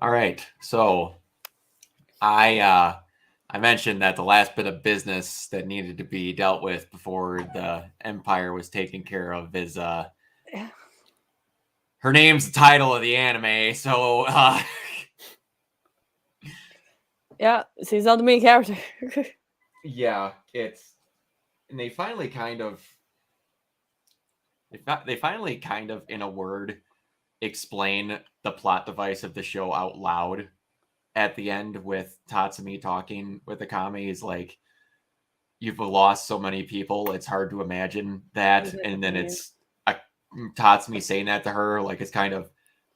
All right. So I mentioned that the last bit of business that needed to be dealt with before the Empire was taken care of is Yeah. her name's the title of the anime. So Yeah, she's not the main character. yeah, it's and they finally kind of in a word explain the plot device of the show out loud at the end with Tatsumi talking with Akame. He's like, you've lost so many people, it's hard to imagine that. And then it's uh, Tatsumi saying that to her, like it's kind of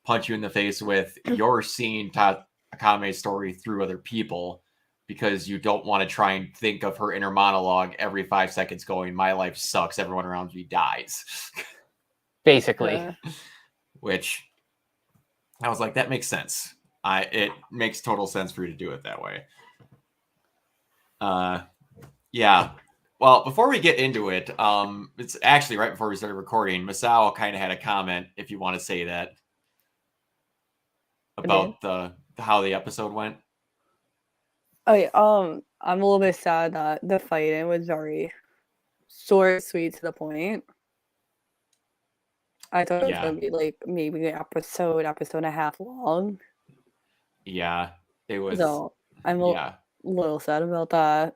punch you in the face with you're seeing Akame's story through other people because you don't want to try and think of her inner monologue every 5 seconds going, my life sucks, everyone around me dies. Basically. Which I was like, that makes sense. It makes total sense for you to do it that way. Yeah. Well, before we get into it, it's actually right before we started recording. Masao kind of had a comment, if you want to say that, about the how the episode went. Oh yeah, I'm a little bit sad that the fighting was very short, sweet, to the point. I thought it was gonna be like maybe an episode and a half long. Yeah, it was. So I'm a little sad about that.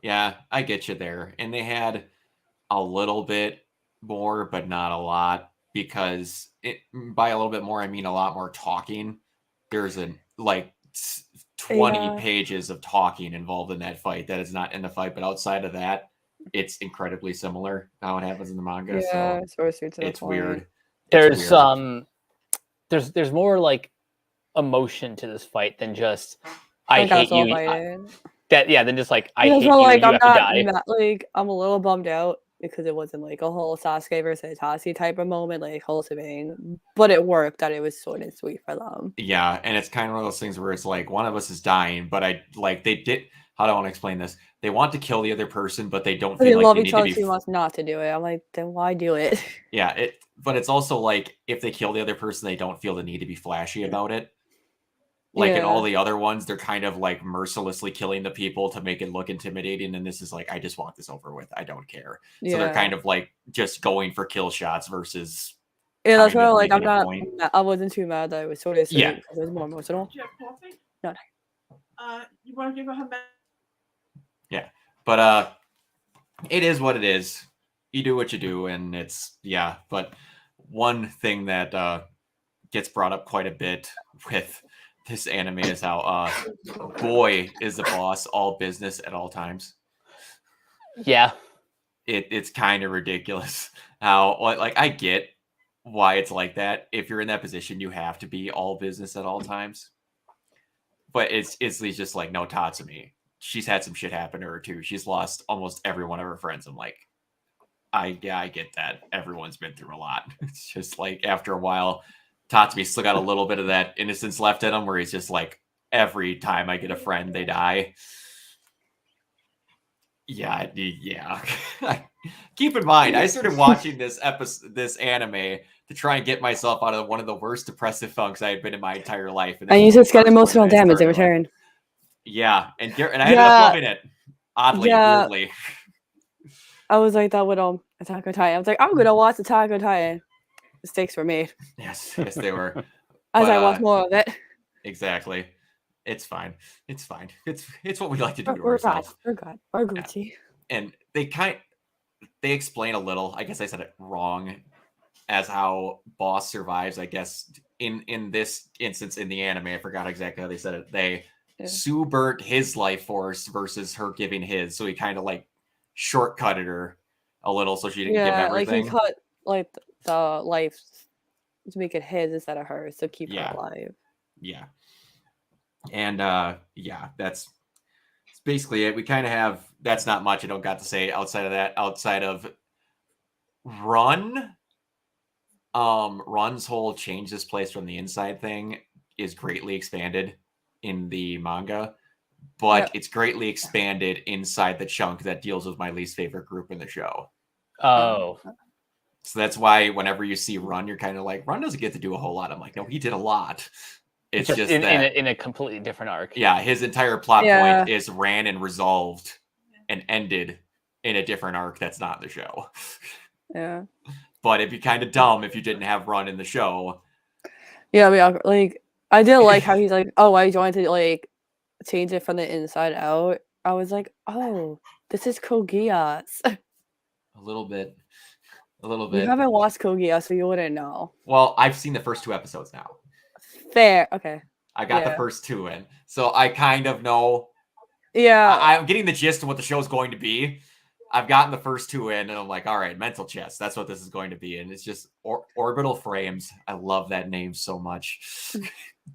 Yeah, I get you there. And they had a little bit more, but not a lot, because by a little bit more, I mean a lot more talking. There's like 20 pages of talking involved in that fight that is not in the fight, but outside of that, it's incredibly similar to how it happens in the manga. Yeah, so it's weird. There's there's more like emotion to this fight than just I hate you. Then just like I hate you. Like, you have to die. Like I'm a little bummed out because it wasn't like a whole Sasuke versus Itachi type of moment, like wholesome, but it worked that it was short and sweet for them. Yeah, and it's kind of one of those things where it's like one of us is dying, but they did. How do I want to explain this? They want to kill the other person, but they don't feel like they need to be. Too much not to do it. I'm like, then why do it? Yeah, but it's also like if they kill the other person, they don't feel the need to be flashy about it. Like in all the other ones, they're kind of like mercilessly killing the people to make it look intimidating. And this is like, I just want this over with. I don't care. So they're kind of like just going for kill shots versus. Yeah, that's why like I wasn't too mad that it was sort of sweet because it was more emotional. Do you have coffee? No. You want to give her back? Yeah, but it is what it is. You do what you do, and it's But one thing that gets brought up quite a bit with this anime is how boy is the boss all business at all times. Yeah, it's kind of ridiculous how like I get why it's like that. If you're in that position, you have to be all business at all times. But it's just like, no, Tatsumi, she's had some shit happen to her too. She's lost almost every one of her friends. I'm like, I get that. Everyone's been through a lot. It's just like after a while, Tatsumi still got a little bit of that innocence left in him where he's just like, every time I get a friend, they die. Yeah. Keep in mind, I started watching this anime to try and get myself out of one of the worst depressive funks I had been in my entire life. And you just get emotional damage in return. Yeah, and I ended up loving it. Oddly, weirdly. I was like that with Attack on Titan. I was like, I'm gonna watch Attack on Titan. Mistakes were made. Yes, they were. As I watch more of it. Exactly. It's fine. It's what we like to do to ourselves. We're Gucci. And they explain a little. I guess I said it wrong, as how boss survives. I guess in this instance in the anime, I forgot exactly how they said it. They Sue burnt his life force versus her giving his, so he kind of like shortcutted her a little, so she didn't give everything. Like he cut like the life to make it his instead of hers, so keep her alive. Yeah. And that's basically it. We kind of have that's not much I don't got to say outside of that. Outside of Run's whole change this place from the inside thing is greatly expanded in the manga, but it's greatly expanded inside the chunk that deals with my least favorite group in the show. Oh. So that's why whenever you see Run, you're kind of like, Run doesn't get to do a whole lot. I'm like, no, he did a lot. It's just in, that in a completely different arc. yeah, his entire plot Yeah. point is ran and resolved and ended in a different arc that's not the show. Yeah. But it'd be kind of dumb if you didn't have Run in the show. Yeah, like I did like how he's like, oh, I wanted to like change it from the inside out. I was like, oh, this is Code Geass. A little bit. You haven't watched Code Geass, so you wouldn't know. Well, I've seen the first 2 episodes now. Fair. Okay. I got the Yeah. first 2 in. So I kind of know. Yeah. I'm getting the gist of what the show's going to be. I've gotten the first 2 in, and I'm like, all right, mental chess. That's what this is going to be. And it's just orbital frames. I love that name so much.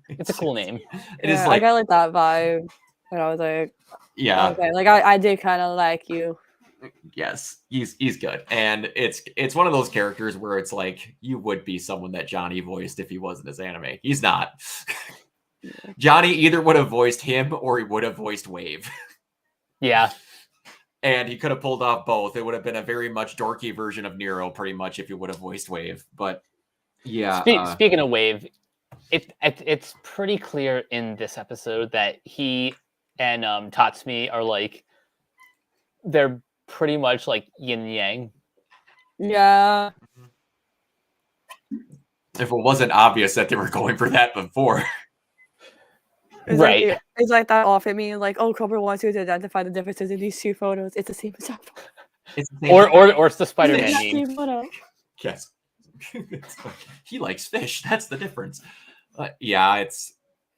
It's a cool name. It is Yeah, like, I got like that vibe. And I was like, yeah, okay. Like I did kind of like you. yes, he's good. And it's one of those characters where it's like you would be someone that Johnny voiced if he wasn't his anime. He's not. Johnny either would have voiced him or he would have voiced Wave. Yeah. And he could have pulled off both. It would have been a very much dorky version of Nero, pretty much, if he would have voiced Wave. But yeah. Speaking of Wave, it's pretty clear in this episode that he and Tatsumi are like, they're pretty much like yin and yang. Yeah. If it wasn't obvious that they were going for that before. It's Right. Like, it's like that off at me, like, oh, Cobra wants you to identify the differences in these 2 photos. It's the same exact photo. It's the same Or it's the Spider-Man It's the meme. same photo. Yes. He likes fish. That's the difference. Yeah,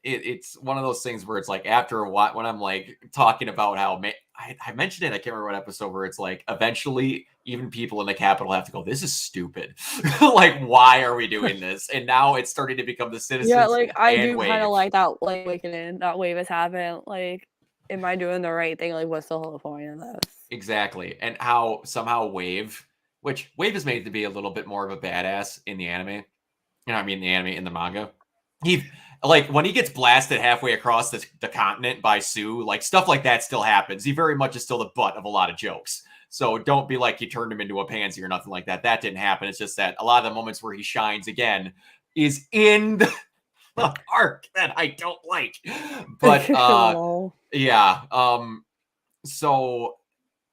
it's one of those things where it's like after a while, when I'm like talking about how I mentioned it, I can't remember what episode, where it's like eventually even people in the Capitol have to go, this is stupid. Like, why are we doing this? And now it's starting to become the citizens. Yeah, like I and do Wave. kind of like that, like awakening that Wave is having. Like, am I doing the right thing? Like, what's the whole point of this? Exactly. And how somehow Wave, which Wave is made to be a little bit more of a badass in the anime. In the manga. He, like, when he gets blasted halfway across the continent by Sue, like, stuff like that still happens. He very much is still the butt of a lot of jokes. So don't be like he turned him into a pansy or nothing like that. That didn't happen. It's just that a lot of the moments where he shines again is in the arc that I don't like. But yeah. So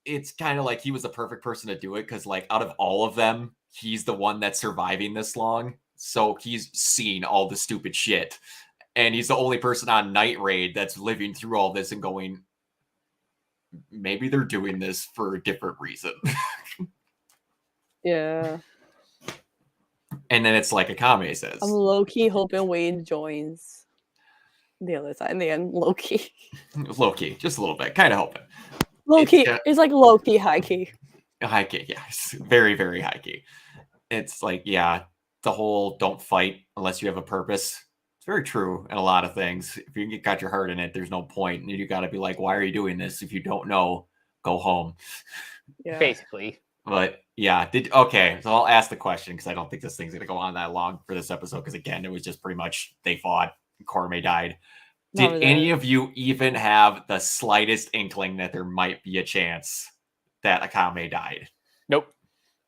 it's kind of like he was the perfect person to do it, because like out of all of them, he's the one that's surviving this long. So he's seen all the stupid shit. And he's the only person on Night Raid that's living through all this and going, maybe they're doing this for a different reason. Yeah. And then it's like Akame says. I'm low-key hoping Wade joins the other side in the end. Low-key. Low-key, just a little bit. Kind of hoping. Low-key. It's like low-key, high-key. High-key, yes. Very, very high-key. It's like, yeah, the whole don't fight unless you have a purpose. It's very true in a lot of things. If you got your heart in it, there's no point. And you got to be like, why are you doing this? If you don't know, go home. Yeah. Basically. But yeah, okay. So I'll ask the question, because I don't think this thing's going to go on that long for this episode. Because again, it was just pretty much they fought. Korome died. Did any of you even have the slightest inkling that there might be a chance that Akame died? Nope.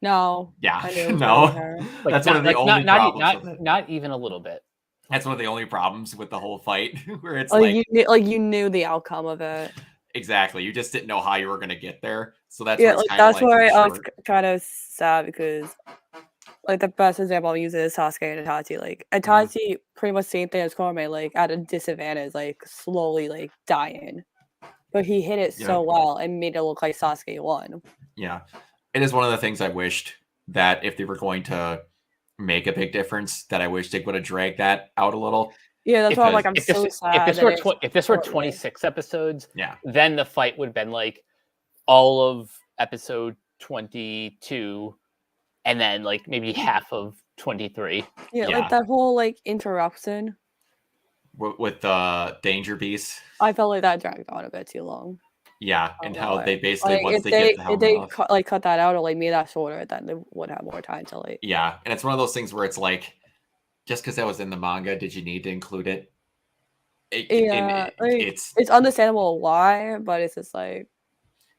No. Yeah. I knew it was No. gonna be her. Like, That's one of the only problems with it. not even a little bit. That's one of the only problems with the whole fight, where it's you knew the outcome of it. Exactly. You just didn't know how you were going to get there. So that's Yeah, where it's like kind of that's why I was short. kind of sad, because like the best example I'm using is Sasuke and Itachi. Like Itachi, pretty much same thing as Korome, like at a disadvantage, like slowly like dying. But he hit it so well and made it look like Sasuke won. Yeah. It is one of the things I wished that if they were going to make a big difference, that I wish they would have dragged that out a little. Yeah, that's why I'm like, I'm If so sad. if this were 26 episodes, Yeah. then the fight would have been like all of episode 22 and then like maybe half of 23. Yeah, Yeah. like that whole like interruption. With the Danger Beast. I felt like that dragged on a bit too long. Yeah, and how Like, they basically, once if they they get the helmet off. cut that out or like made that shorter, then they would have more time to like. Yeah, and it's one of those things where it's like, just because that was in the manga, did you need to include it? It's understandable why, but it's just like.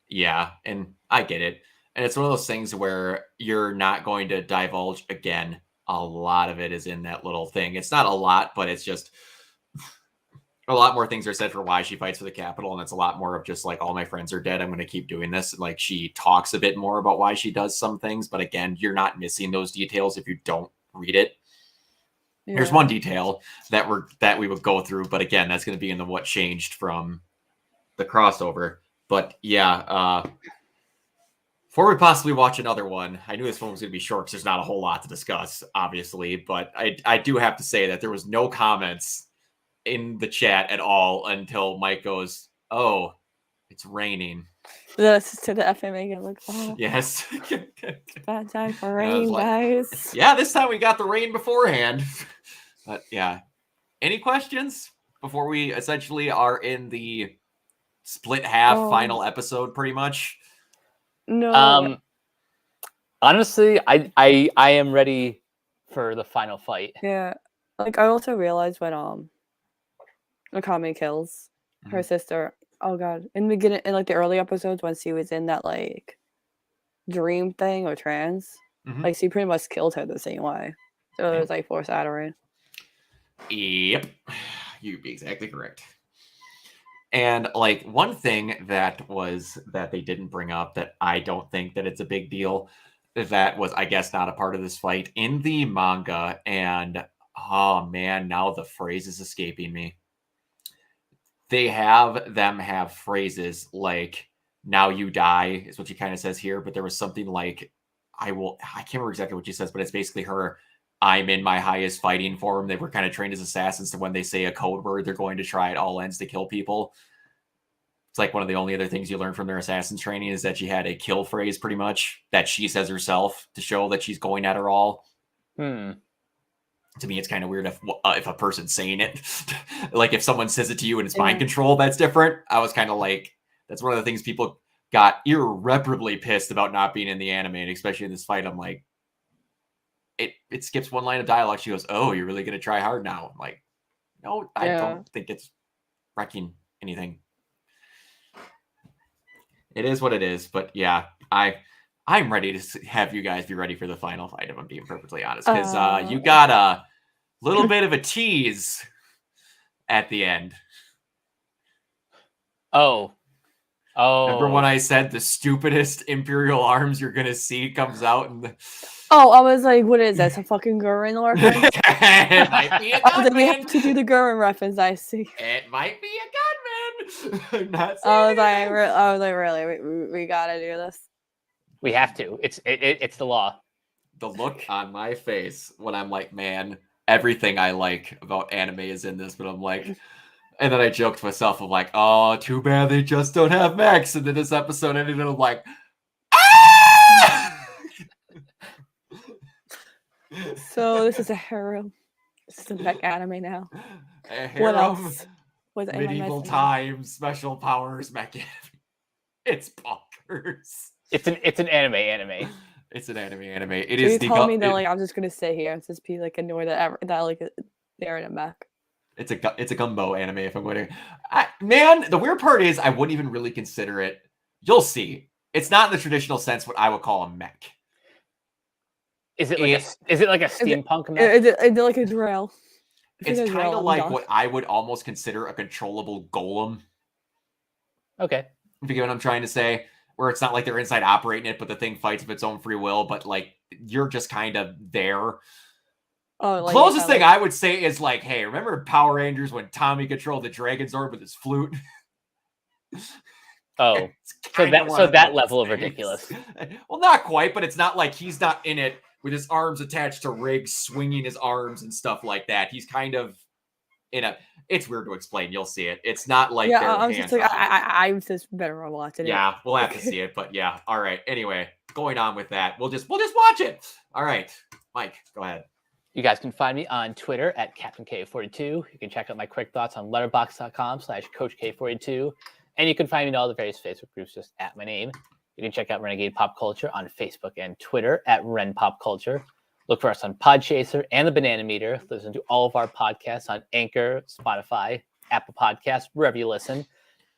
Yeah, and I get it. And it's one of those things where you're not going to divulge again. A lot of it is in that little thing. It's not a lot, but it's just a lot more things are said for why she fights for the Capitol, and it's a lot more of just like all my friends are dead. I'm going to keep doing this. And like she talks a bit more about why she does some things, but again, you're not missing those details if you don't read it. Yeah. Here's one detail that we would go through, but again, that's going to be in the what changed from the crossover. But yeah, before we possibly watch another one, I knew this one was going to be short because there's not a whole lot to discuss, obviously. But I do have to say that there was no comments in the chat at all until Mike goes, "Oh, it's raining." This is to the FMA again. Like, oh, Yes. bad time for I was rain, like, guys. yeah, this time we got the rain beforehand. But yeah. Any questions before we essentially are in the split half final episode pretty much? No. Honestly, I am ready for the final fight. Yeah. Like I also realized when Akame kills her sister. Oh god. In the beginning, in like the early episodes when she was in that like dream thing or trance, like she pretty much killed her the same way. So it was like foreshadowing. Yep. You'd be exactly correct. And like one thing that they didn't bring up that I don't think that it's a big deal, that was, I guess, not a part of this fight in the manga. And oh man, now the phrase is escaping me. They have them have phrases like "now you die" is what she kind of says here, but there was something like I can't remember exactly what she says, but it's basically her, "I'm in my highest fighting form." They were kind of trained as assassins, so when they say a code word, they're going to try at all ends to kill people. It's like one of the only other things you learn from their assassin's training is that she had a kill phrase pretty much that she says herself to show that she's going at her all. To me, it's kind of weird if a person's saying it. Like if someone says it to you and it's mind control, that's different. I was kind of like, that's one of the things people got irreparably pissed about not being in the anime, and especially in this fight. I'm like, it skips one line of dialogue. She goes, "Oh, you're really going to try hard now?" I'm like, no, I don't think it's wrecking anything. It is what it is, but yeah, I'm ready to have you guys be ready for the final fight, if I'm being perfectly honest, because you got a little bit of a tease at the end. Oh. Remember when I said the stupidest Imperial arms you're gonna see comes out? And Oh, I was like, what is this? A fucking Gurren reference? It might be a gunman. We have to do the Gurren reference, I see. It might be a gunman. I'm not saying I was like, really? We gotta do this. We have to. It's the law. The look on my face when I'm like, man, everything I like about anime is in this, but I'm like, and then I joked to myself, I'm like, oh, too bad they just don't have Max. And then this episode ended, and I'm like, ah! So this is a harem. This is a mech anime now. A What harem, else? Was it medieval times, special powers, mech anime. It's bonkers. It's an anime. It's an anime. It so is. You telling me that like I'm just gonna sit here and just be like annoyed that like they're in a mech. It's a gumbo anime. If I'm going to, man, the weird part is I wouldn't even really consider it. You'll see. It's not in the traditional sense what I would call a mech. Is it like a steampunk mech? Is it like a drill? It's kind of like what I would almost consider a controllable golem. Okay. If you get what I'm trying to say, where it's not like they're inside operating it, but the thing fights of its own free will, but like you're just kind of there. Oh, like, closest thing I would say is like, hey, remember Power Rangers when Tommy controlled the Dragon Zord with his flute? Oh, so that level of ridiculous. Well, not quite, but it's not like he's not in it with his arms attached to rigs, swinging his arms and stuff like that. He's kind of in a. It's weird to explain. You'll see it. It's not like I'm just like I'm just better on watching it. Yeah, we'll have to see it, but yeah. All right. Anyway, going on with that, we'll just watch it. All right, Mike, go ahead. You guys can find me on Twitter at CaptainK42. You can check out my quick thoughts on letterboxd.com/CoachK42. And you can find me in all the various Facebook groups just at my name. You can check out Renegade Pop Culture on Facebook and Twitter at Ren Pop Culture. Look for us on Podchaser and the Banana Meter. Listen to all of our podcasts on Anchor, Spotify, Apple Podcasts, wherever you listen.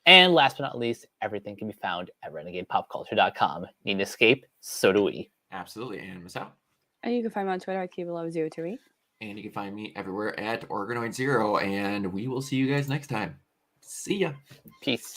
And last but not least, everything can be found at renegadepopculture.com. Need an escape? So do we. Absolutely. And Miss out. And you can find me on Twitter at Keebalove028. And you can find me everywhere at Organoid0. And we will see you guys next time. See ya. Peace.